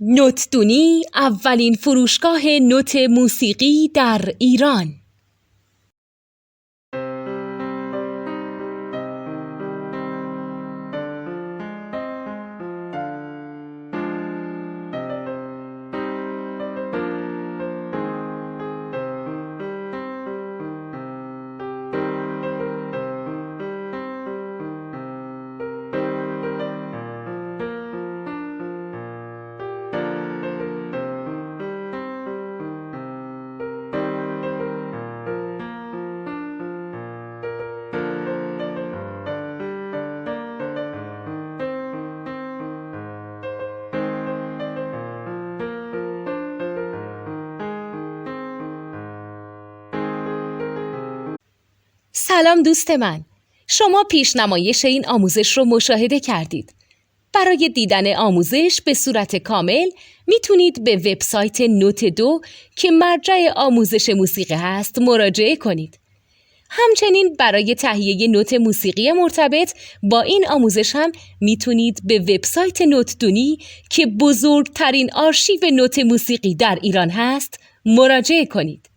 نوتدونی اولین فروشگاه نوت موسیقی در ایران. سلام دوست من، شما پیشنمایش این آموزش رو مشاهده کردید. برای دیدن آموزش به صورت کامل میتونید به وبسایت نوت2 که مرجع آموزش موسیقی هست مراجعه کنید. همچنین برای تهیه نوت موسیقی مرتبط با این آموزش هم میتونید به وبسایت نوتدونی که بزرگترین آرشیو نوت موسیقی در ایران هست مراجعه کنید.